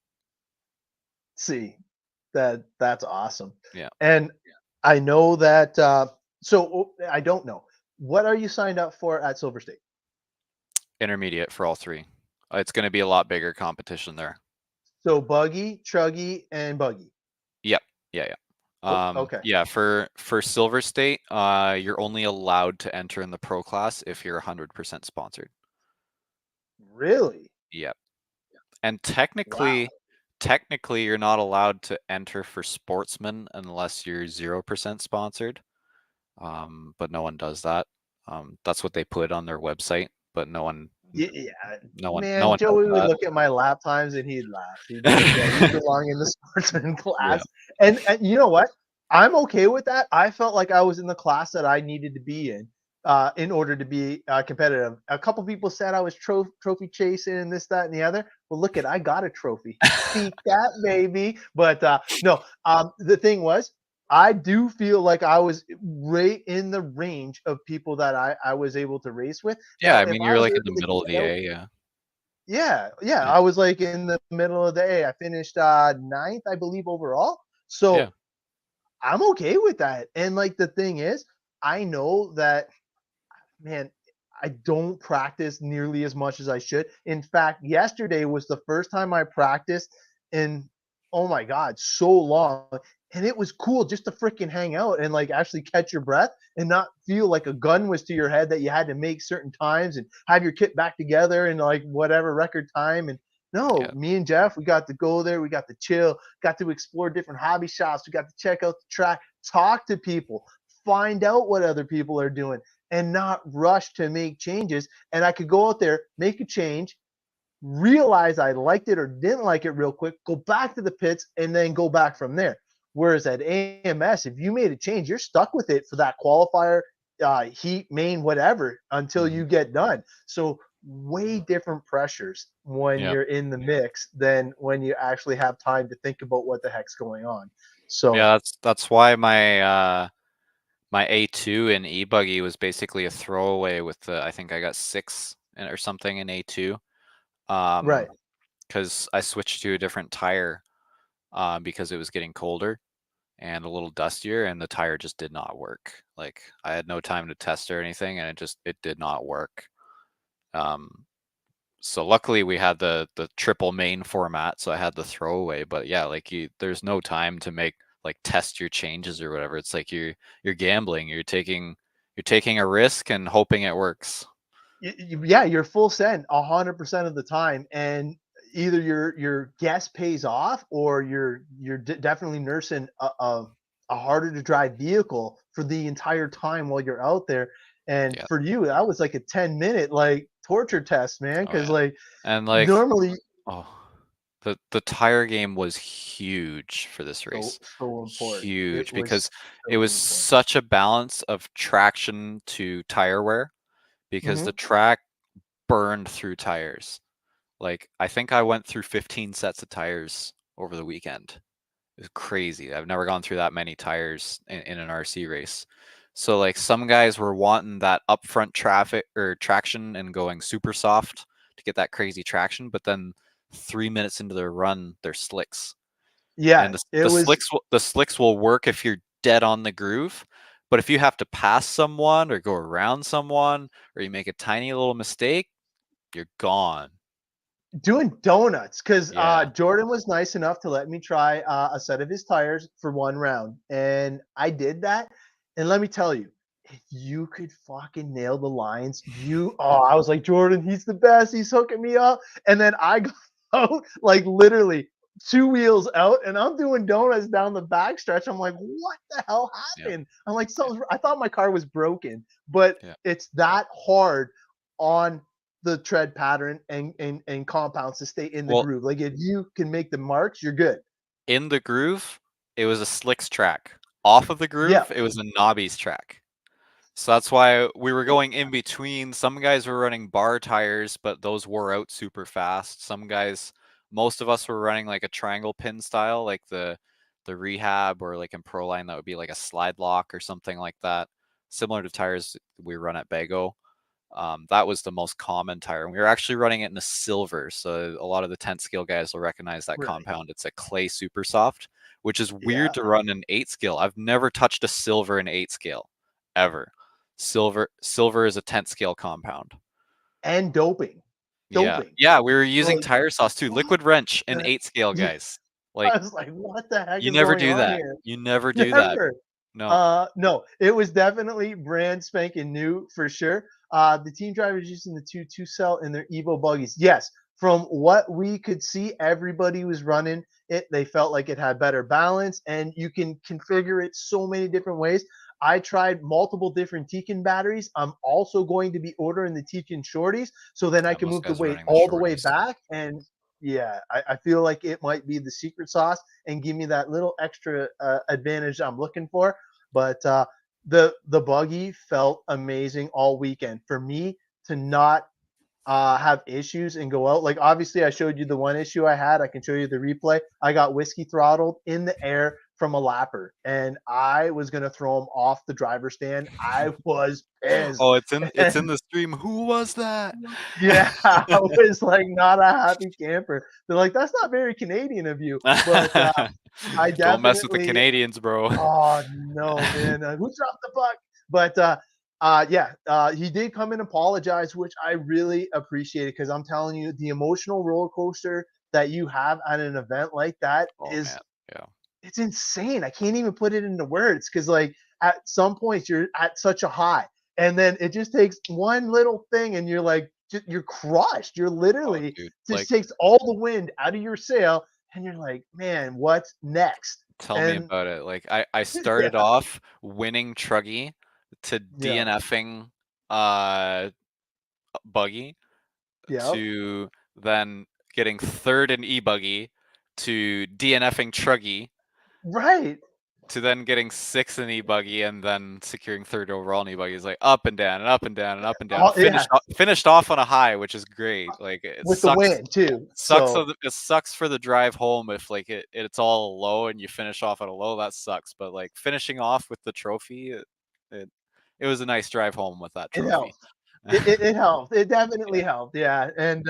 See, that's awesome. Yeah. And I know that. So I don't know. What are you signed up for at Silver State? Intermediate for all three. It's going to be a lot bigger competition there. So buggy, chuggy, and buggy. Yep. Yeah. Okay. Yeah, for Silver State, you're only allowed to enter in the pro class if you're 100% sponsored. Really? Yep. And technically you're not allowed to enter for sportsmen unless you're 0% sponsored. But no one does that. That's what they put on their website, but no one Yeah. no one Man, does Joey would that. look at my lap times and he'd laugh. He'd be like, yeah, you belong in the sportsman class. Yeah. And you know what? I'm okay with that. I felt like I was in the class that I needed to be in order to be competitive. A couple people said I was trophy chasing and this, that, and the other. Well, look I got a trophy. Beat that, baby. But no, the thing was, I do feel like I was right in the range of people that I was able to race with. Yeah, Now, I if mean I you're was like in able the to middle of the get out- A, yeah. yeah, Yeah. I was like in the middle of the A. I finished ninth, I believe, overall. So Yeah. I'm okay with that. And like the thing is, I know that, man, I don't practice nearly as much as I should. In fact, yesterday was the first time I practiced in, oh my God, so long. And it was cool just to freaking hang out and like actually catch your breath and not feel like a gun was to your head that you had to make certain times and have your kit back together in like whatever record time. And no, Yeah. me and Jeff, we got to go there. We got to chill, got to explore different hobby shops. We got to check out the track, talk to people, find out what other people are doing and not rush to make changes. And I could go out there, make a change, realize I liked it or didn't like it real quick, go back to the pits, and then go back from there. Whereas at AMS, if you made a change, you're stuck with it for that qualifier, heat, main, whatever, until you get done. So way different pressures when Yeah. you're in the mix than when you actually have time to think about what the heck's going on. So Yeah, that's why my my A2 in e-buggy was basically a throwaway with the, I think I got 6 or something in A2. right. Because I switched to a different tire because it was getting colder and a little dustier, and the tire just did not work. Like I had no time to test or anything, and it did not work. So luckily we had the triple main format, so I had the throwaway. But yeah, like there's no time to make like test your changes or whatever. It's like you're gambling. You're taking a risk and hoping it works. Yeah, you're full send 100% of the time, and either your guess pays off or you're definitely nursing a harder to drive vehicle for the entire time while you're out there. And Yeah. for you, that was like a 10-minute like torture test, man. Oh, Because yeah. like And like normally, the tire game was huge for this so race. so important. Huge It because was it so was important. such a balance of traction to tire wear because the track burned through tires. Like I think I went through 15 sets of tires over the weekend. It was crazy. I've never gone through that many tires in an RC race. So like some guys were wanting that upfront traffic or traction and going super soft to get that crazy traction, but then 3 minutes into their run, they're slicks. Yeah, And it was. the slicks will work if you're dead on the groove, but if you have to pass someone or go around someone or you make a tiny little mistake, you're gone. Doing donuts because Yeah. Jordan was nice enough to let me try a set of his tires for one round, and I did that. And let me tell you, if you could fucking nail the lines, I was like, Jordan, he's the best. He's hooking me up. And then I go out like literally 2 wheels out, and I'm doing donuts down the back stretch. I'm like, what the hell Yeah. happened? I'm like, I thought my car was broken, but Yeah. it's that hard on the tread pattern and compounds to stay in the Well, groove. Like if you can make the marks, you're good. in the groove, it was a slicks track. Off of the Yeah. groove, it was a knobbies track. So that's why we were going in between. Some guys were running bar tires, but those wore out super fast. Some guys, most of us were running like a triangle pin style, like the Rehab, or like in Proline that would be like a slide lock or something like that, similar to tires we run at Bago. That was the most common tire. And we were actually running it in a silver, so a lot of the 10th scale guys will recognize that Really? compound. It's a clay super soft, which is weird Yeah. to run an 8 scale. I've never touched a silver in 8 scale ever. Silver is a 10th scale compound. And doping. Yeah, we were using Like, tire sauce too. what Liquid wrench in the- 8 scale, Yeah. guys. Like, I was like, what the heck you is never going do on that. here? You never do that. Never. No. No, it was definitely brand spanking new for sure. The team drivers using the two cell in their Evo buggies. Yes, from what we could see, everybody was running it. They felt like it had better balance, and you can configure it so many different ways. I tried multiple different Tekin batteries. I'm also going to be ordering the Tekin shorties, so then I Yeah, can most move the guys are weight running the all the way shorties. back. And yeah, I feel like it might be the secret sauce and give me that little extra advantage I'm looking for. But the buggy felt amazing all weekend. For me to not have issues and go out, like obviously I showed you the one issue I had. I can show you the replay. I got whiskey throttled in the air from a lapper, and I was gonna throw him off the driver's stand. I was pissed. Oh, it's in the stream. Who was that? Yeah, I was like not a happy camper. They're like, that's not very Canadian of you. But I Don't mess with the definitely Canadians, bro. Oh no, man! Who dropped the puck? But yeah, he did come and apologize, which I really appreciated because I'm telling you, the emotional roller coaster that you have at an event like that Oh is man, yeah. it's insane. I can't even put it into words because like at some points you're at such a high, and then it just takes one little thing, and you're like you're crushed. You're Oh, literally dude, just like, takes all the wind out of your sail, and you're like, man, what's next? tell me And about it. Like, I yeah, started off winning Truggy to yeah. DNFing Buggy Yeah, to then getting third in E-Buggy to DNFing Truggy right. to then getting sixth in E-Buggy and then securing third overall in E-Buggy. Is like up and down and up and down and up and down. Oh, yeah, Finished off on a high, which is great. Like, it with the sucks. win too. Sucks. So It sucks for the drive home if like it's all low and you finish off at a low. That sucks. But like finishing off with the trophy, it was a nice drive home with that it trophy. helped. It helped. It definitely helped. Yeah, and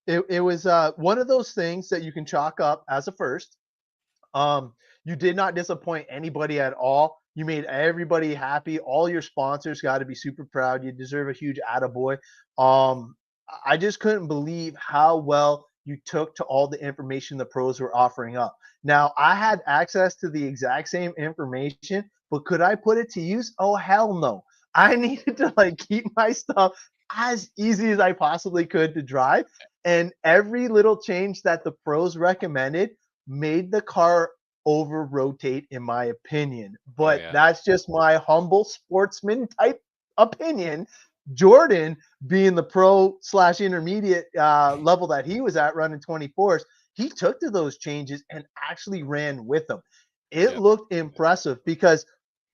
it was one of those things that you can chalk up as a first. You did not disappoint anybody at all. You made everybody happy. All your sponsors got to be super proud. You deserve a huge attaboy. I just couldn't believe how well you took to all the information the pros were offering up. Now, I had access to the exact same information, but could I put it to use? Oh, hell no. I needed to like keep my stuff as easy as I possibly could to drive. And every little change that the pros recommended made the car over rotate, in my opinion. But yeah. that's just my humble sportsman type opinion. Jordan, being the pro slash intermediate level that he was at running 24s, he took to those changes and actually ran with them. It Yep. looked impressive because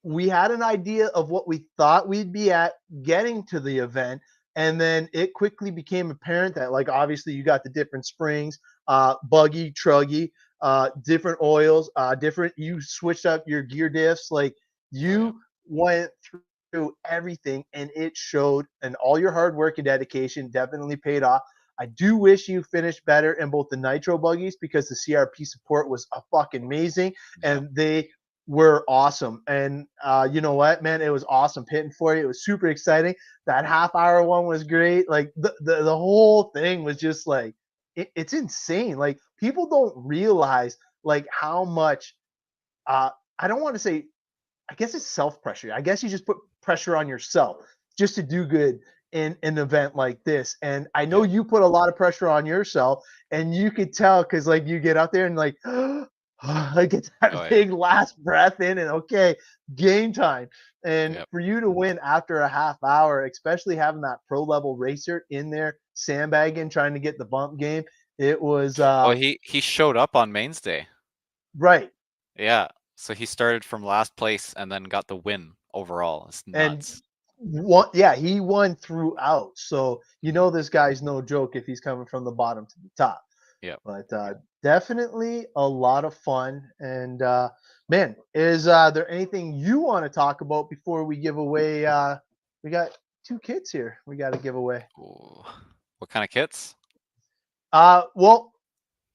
we had an idea of what we thought we'd be at getting to the event. And then it quickly became apparent that, like, obviously you got the different springs, buggy, truggy, different oils, different. You switched up your gear diffs, like you went through everything, and it showed. And all your hard work and dedication definitely paid off. I do wish you finished better in both the nitro buggies because the CRP support was a fucking amazing, and they were awesome. And you know what, man, it was awesome pitting for you. It was super exciting. That half-hour one was great. Like the whole thing was just like it's insane. Like people don't realize like how much I don't want to say, I guess it's self-pressure. I guess you just put pressure on yourself just to do good in an event like this. And I know you put a lot of pressure on yourself, and you could tell because like you get out there and like like it's that big last breath in, and okay, game time. And for you to win after a half hour, especially having that pro level racer in there sandbagging, trying to get the bump game, it was he showed up on mains day. right. Yeah. So he started from last place and then got the win overall. It's nuts. He won throughout. So this guy's no joke if he's coming from the bottom to the top. Yep. But definitely a lot of fun. And man, is there anything you want to talk about before we give away? We got 2 kits here. We got to give away. Ooh. What kind of kits? Well,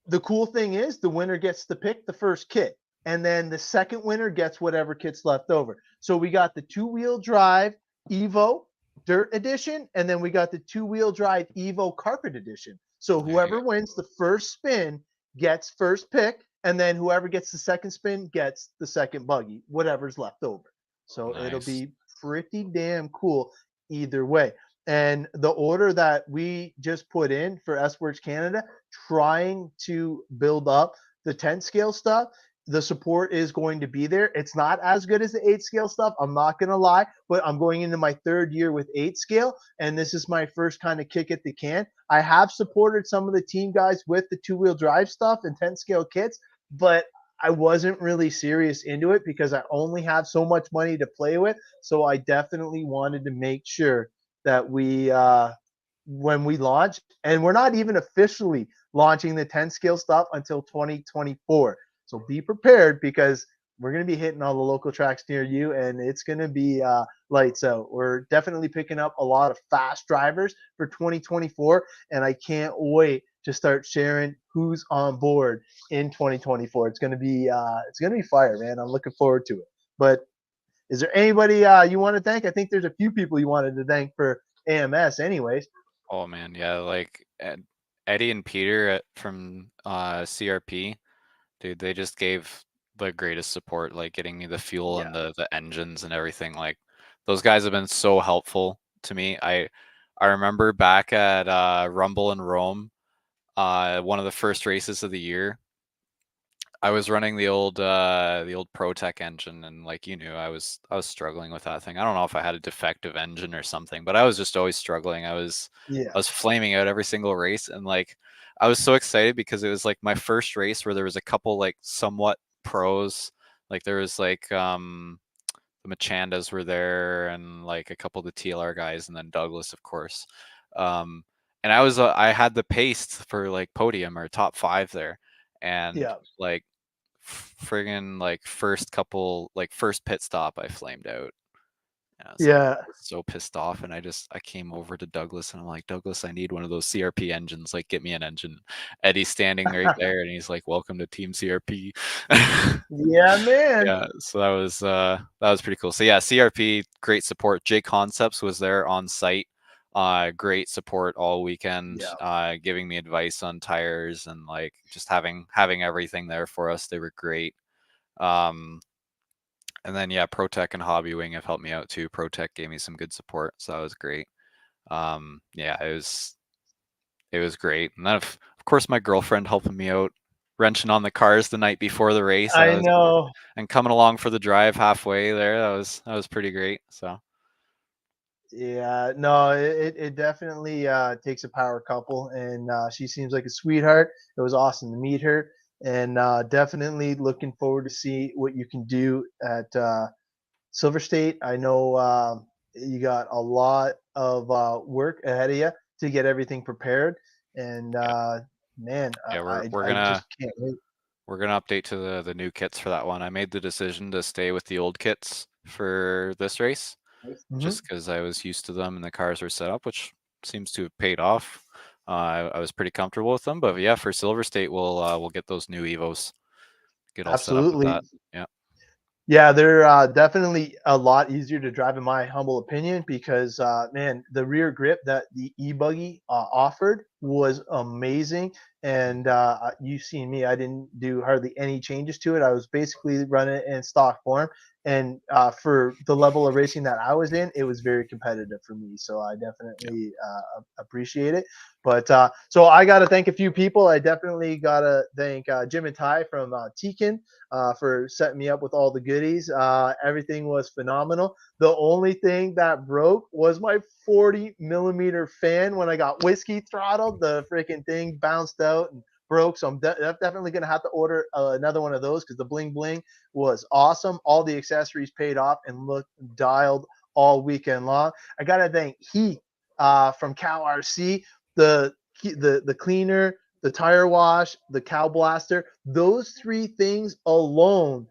the cool thing is the winner gets to pick the first kit, and then the second winner gets whatever kit's left over. So we got the 2-wheel drive Evo Dirt Edition, and then we got the 2-wheel drive Evo Carpet Edition. So There you whoever go. wins the first spin gets first pick, and then whoever gets the second spin gets the second buggy, whatever's left over. So it'll Nice. be pretty damn cool either way. And the order that we just put in for S-Works Canada, trying to build up the 10 scale stuff, the support is going to be there. It's not as good as the 8 scale stuff. I'm not going to lie, but I'm going into my 3rd year with 8 scale, and this is my first kind of kick at the can. I have supported some of the team guys with the 2-wheel drive stuff and 10 scale kits, but I wasn't really serious into it because I only have so much money to play with. So I definitely wanted to make sure that when we launch, and we're not even officially launching the 10 scale stuff until 2024. So be prepared because we're going to be hitting all the local tracks near you, and it's going to be lights out. We're definitely picking up a lot of fast drivers for 2024, and I can't wait to start sharing who's on board in 2024. It's going to be fire, man. I'm looking forward to it. But is there anybody you want to thank? I think there's a few people you wanted to thank for AMS, anyways. Oh man, yeah, like Eddie and Peter from CRP, dude, they just gave the greatest support, like getting me the fuel and the engines and everything. Like those guys have been so helpful to me. I remember back at Rumble in Rome, one of the first races of the year. I was running the old ProTech engine, and like I was struggling with that thing. I don't know if I had a defective engine or something, but I was just always struggling. I was flaming out every single race, and like I was so excited because it was like my first race where there was a couple like somewhat pros. Like there was like the Machandas were there, and like a couple of the TLR guys, and then Douglas, of course. And I had the pace for like podium or top 5 there, and like friggin' like first pit stop I flamed out. And I was like, I was so pissed off, and I came over to Douglas and I'm like, Douglas, I need one of those CRP engines, like get me an engine. Eddie's standing right there and he's like, welcome to Team CRP. Yeah, man. Yeah, so that was pretty cool. So yeah, CRP, great support. J Concepts was there on site. Great support all weekend, giving me advice on tires and like just having everything there for us. They were great. And then yeah, ProTech and Hobby Wing have helped me out too. ProTech gave me some good support, so that was great. Yeah, it was great. And then of course my girlfriend helping me out, wrenching on the cars the night before the race. I know. And coming along for the drive halfway there, that was pretty great. So yeah, no, it definitely takes a power couple, and she seems like a sweetheart. It was awesome to meet her, and definitely looking forward to see what you can do at Silver State. I know you got a lot of work ahead of you to get everything prepared, and man, yeah, I just can't wait. We're gonna update to the new kits for that one. I made the decision to stay with the old kits for this race, just because I was used to them and the cars were set up, which seems to have paid off. I was pretty comfortable with them, but yeah, for Silver State, we'll get those new Evos, get all set up with that. Yeah. Yeah, they're definitely a lot easier to drive, in my humble opinion, because man, the rear grip that the e-buggy offered was amazing. And you've seen me; I didn't do hardly any changes to it. I was basically running it in stock form. And for the level of racing that I was in, it was very competitive for me. So I definitely appreciate it. But so I got to thank a few people. I definitely got to thank Jim and Ty from Tekin for setting me up with all the goodies. Everything was phenomenal. The only thing that broke was my 40mm fan. When I got whiskey throttled, the freaking thing bounced out and broke. So I'm definitely going to have to order another one of those because the bling bling was awesome. All the accessories paid off and looked dialed all weekend long. I gotta thank Heath from Cal RC, the cleaner, the tire wash, the cow blaster. Those three things alone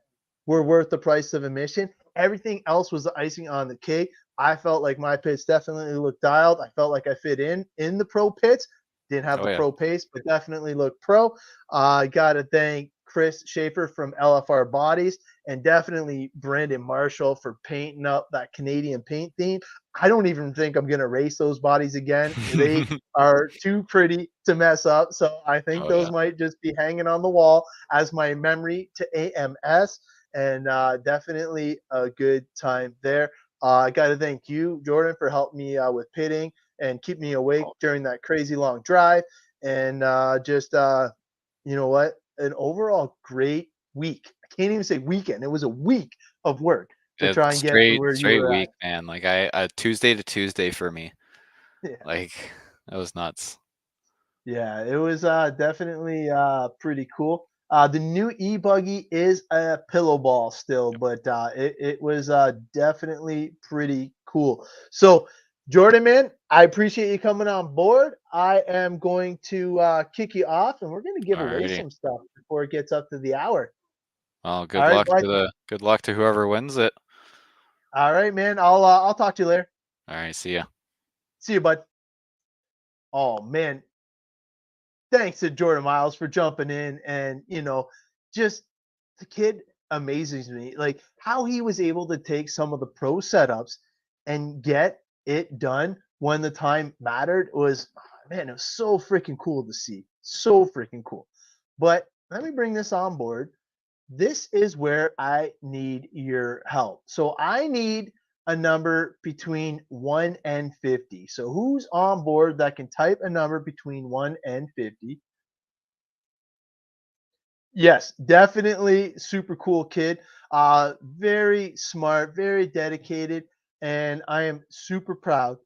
were worth the price of admission. Everything else was the icing on the cake. I felt like my pits definitely looked dialed. I felt like I fit in the pro pits. Didn't have Oh the yeah. pro pace, but definitely looked pro. I got to thank Chris Schaefer from LFR Bodies and definitely Brandon Marshall for painting up that Canadian paint theme. I don't even think I'm going to race those bodies again. They are too pretty to mess up. So I think Oh those yeah. might just be hanging on the wall as my memory to AMS. And definitely a good time there. I got to thank you, Jordan, for helping me with pitting and keep me awake during that crazy long drive. And you know what? An overall great week. I can't even say weekend. It was a week of work to try It's and get to where you straight were at. week, man. Like Tuesday to Tuesday for me. Yeah. Like that was nuts. Yeah, it was definitely pretty cool. The new e-buggy is a pillow ball still, but it was definitely pretty cool. So, Jordan, man, I appreciate you coming on board. I am going to kick you off, and we're going to give away Alrighty. some stuff before it gets up to the hour. Well, All right, bud. good luck to whoever wins it. All right, man. I'll talk to you later. All right, see ya. See you, bud. Oh man, thanks to Jordan Miles for jumping in and just the kid amazes me. Like how he was able to take some of the pro setups and get it done when the time mattered was man, it was so freaking cool to see. So freaking cool. But let me bring this on board. This is where I need your help. So I need a number between 1 and 50. So who's on board that can type a number between 1 and 50? Yes, definitely super cool kid. Very smart, very dedicated, and I am super proud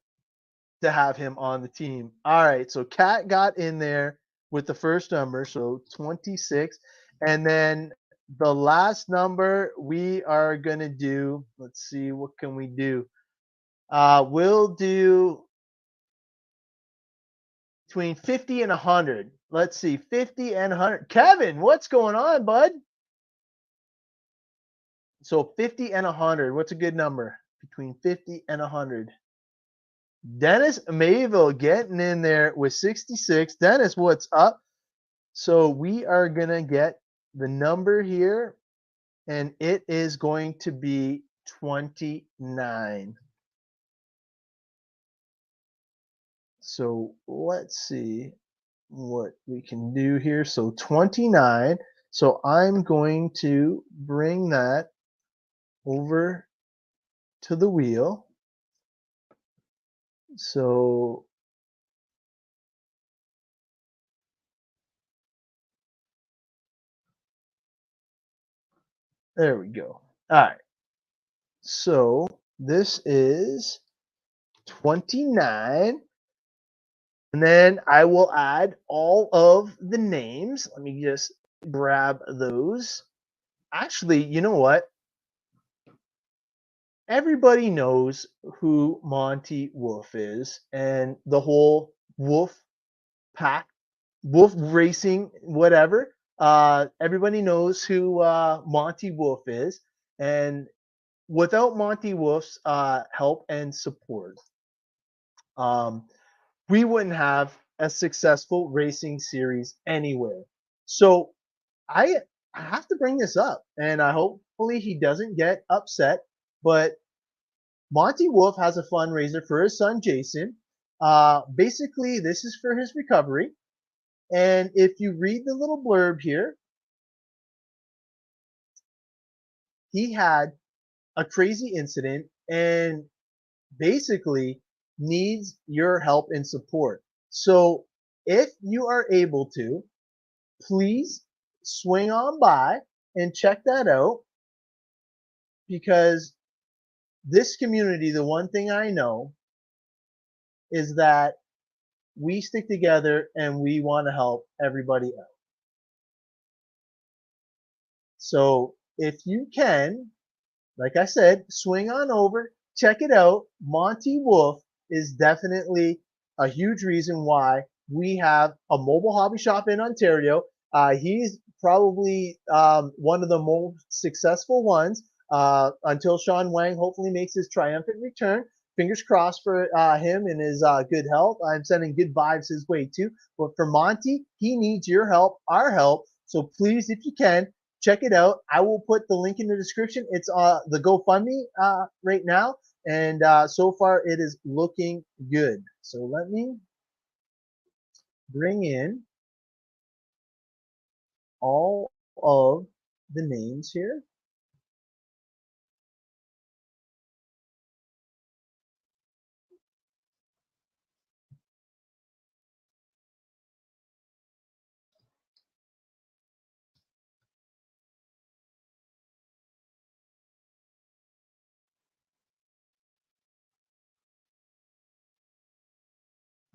to have him on the team. All right, so Kat got in there with the first number, so 26. And then the last number we are going to do, let's see, what can we do? We'll do between 50 and 100. Let's see, 50 and 100. Kevin, what's going on, bud? So 50 and 100. What's a good number? Between 50 and 100. Dennis Mayville getting in there with 66. Dennis, what's up? So we are going to get the number here, and it is going to be 29. So let's see what we can do here. So 29. So I'm going to bring that over to the wheel. So there we go. All right. So this is 29. And then I will add all of the names. Let me just grab those. Actually, you know what? Everybody knows who Monty Wolf is and the whole Wolf pack, Wolf Racing, whatever. Everybody knows who Monty Wolf is. And without Monty Wolf's help and support, um, we wouldn't have a successful racing series anywhere. So I I have to bring this up, and I hopefully he doesn't get upset. But Monty Wolf has a fundraiser for his son Jason. Basically, this is for his recovery. And if you read the little blurb here, he had a crazy incident and basically needs your help and support. So if you are able to, please swing on by and check that out because this community, the one thing I know is that we stick together and we want to help everybody out. So if you can, like I said, swing on over, check it out. Monty Wolf is definitely a huge reason why we have a mobile hobby shop in Ontario. He's probably one of the most successful ones until Sean Wang hopefully makes his triumphant return. Fingers crossed for him and his good health. I'm sending good vibes his way too. But for Monty, he needs your help, our help. So please, if you can, check it out. I will put the link in the description. It's the GoFundMe right now. And so far, it is looking good. So let me bring in all of the names here.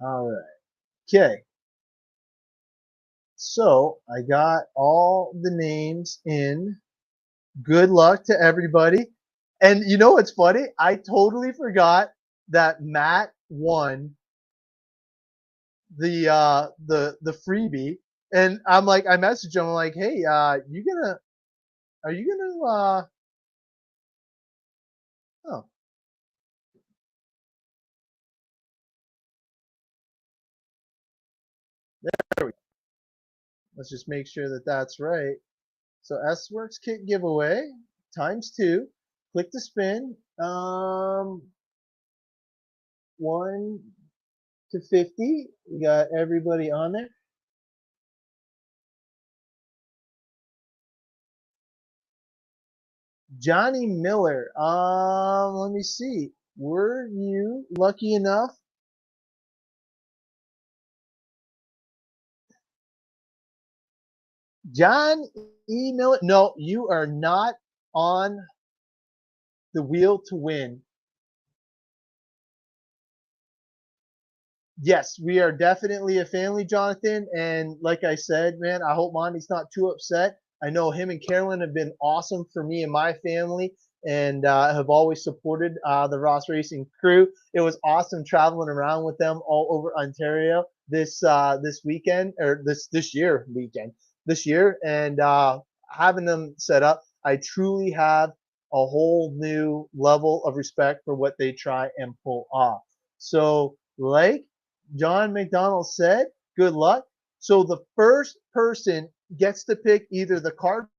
All right. Okay. So I got all the names in. Good luck to everybody. And you know what's funny? I totally forgot that Matt won the freebie. And I'm like, I messaged him, I'm like, hey, are you gonna oh, there we go. Let's just make sure that that's right. So S-Works kit giveaway ×2. Click to spin. 1 to 50. We got everybody on there. Johnny Miller. Let me see. Were you lucky enough? John E. Miller. No, you are not on the wheel to win. Yes, we are definitely a family, Jonathan. And like I said, man, I hope Monty's not too upset. I know him and Carolyn have been awesome for me and my family and have always supported the Ross Racing crew. It was awesome traveling around with them all over Ontario this weekend or this year weekend this year and having them set up. I truly have a whole new level of respect for what they try and pull off. So, like John McDonald said, good luck. So the first person gets to pick either the carpet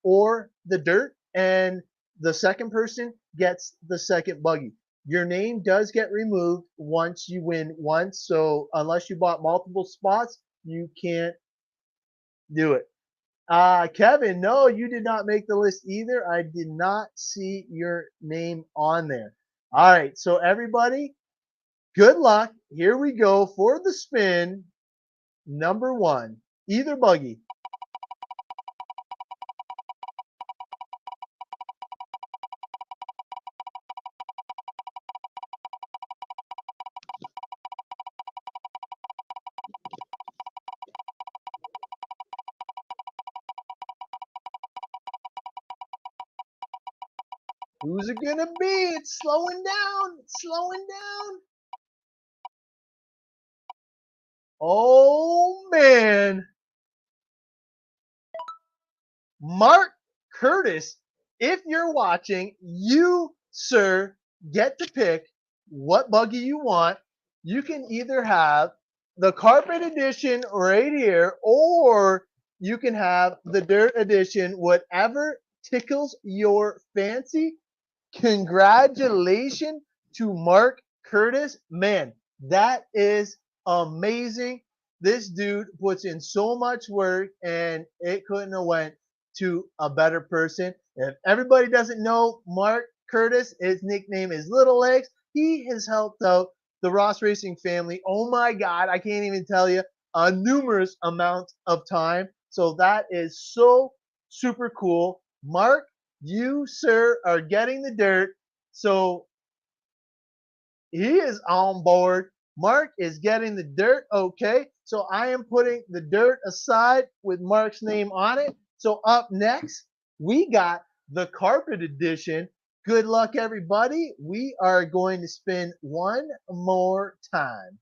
or the dirt, and the second person gets the second buggy. Your name does get removed once you win once. So unless you bought multiple spots, you can't do it. Kevin, no, you did not make the list either. I did not see your name on there. All right, so everybody, good luck. Here we go for the spin. Number 1, either buggy. Who's it gonna be? It's slowing down. It's slowing down. Oh man. Mark Curtis, if you're watching, you, sir, get to pick what buggy you want. You can either have the carpet edition right here, or you can have the dirt edition, whatever tickles your fancy. Congratulations to Mark Curtis. Man, that is amazing. This dude puts in so much work and it couldn't have went to a better person. If everybody doesn't know Mark Curtis, his nickname is Little Legs. He has helped out the Ross Racing family. Oh my God, I can't even tell you a numerous amount of time. So that is so super cool. Mark, you, sir, are getting the dirt. So he is on board. Mark is getting the dirt. Okay. So I am putting the dirt aside with Mark's name on it. So up next, we got the carpet edition. Good luck, everybody. We are going to spin one more time.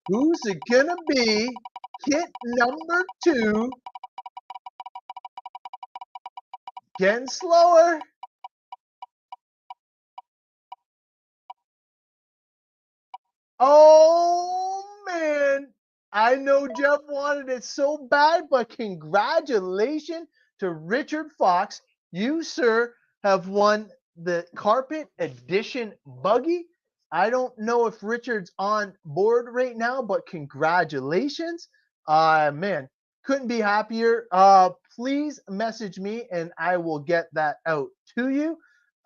Who's it gonna be? Hit number 2. Getting slower. Oh man, I know Jeff wanted it so bad, but congratulations to Richard Fox. You, sir, have won the Carpet Edition buggy. I don't know if Richard's on board right now, but congratulations. Man, couldn't be happier. Please message me and I will get that out to you.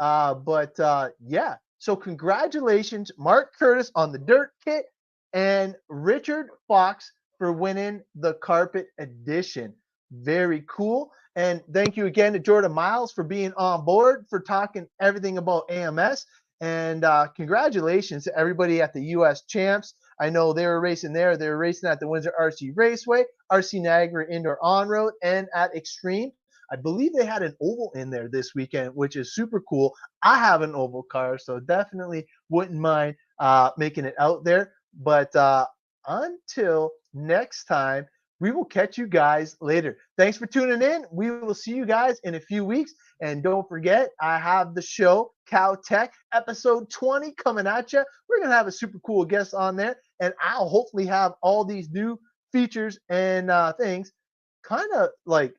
Yeah. So congratulations, Mark Curtis on the dirt kit and Richard Fox for winning the Carpet Edition. Very cool. And thank you again to Jordan Miles for being on board, for talking everything about AMS. And congratulations to everybody at the U.S. Champs. I know they were racing there. They were racing at the Windsor RC Raceway, RC Niagara Indoor On-Road, and at Extreme. I believe they had an oval in there this weekend, which is super cool. I have an oval car, so definitely wouldn't mind making it out there. But until next time, we will catch you guys later. Thanks for tuning in. We will see you guys in a few weeks. And don't forget, I have the show, Cow Tech, episode 20 coming at you. We're going to have a super cool guest on there. And I'll hopefully have all these new features and things kind of like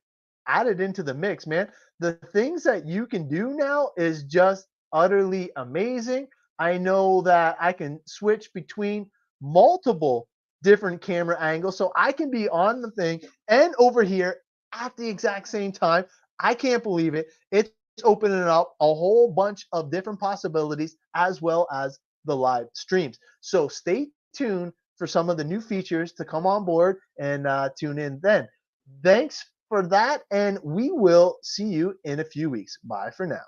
added into the mix, man. The things that you can do now is just utterly amazing. I know that I can switch between multiple different camera angles, so I can be on the thing and over here at the exact same time. I can't believe it. It's opening up a whole bunch of different possibilities as well as the live streams. So stay tuned for some of the new features to come on board and tune in then. Thanks for that, and we will see you in a few weeks. Bye for now.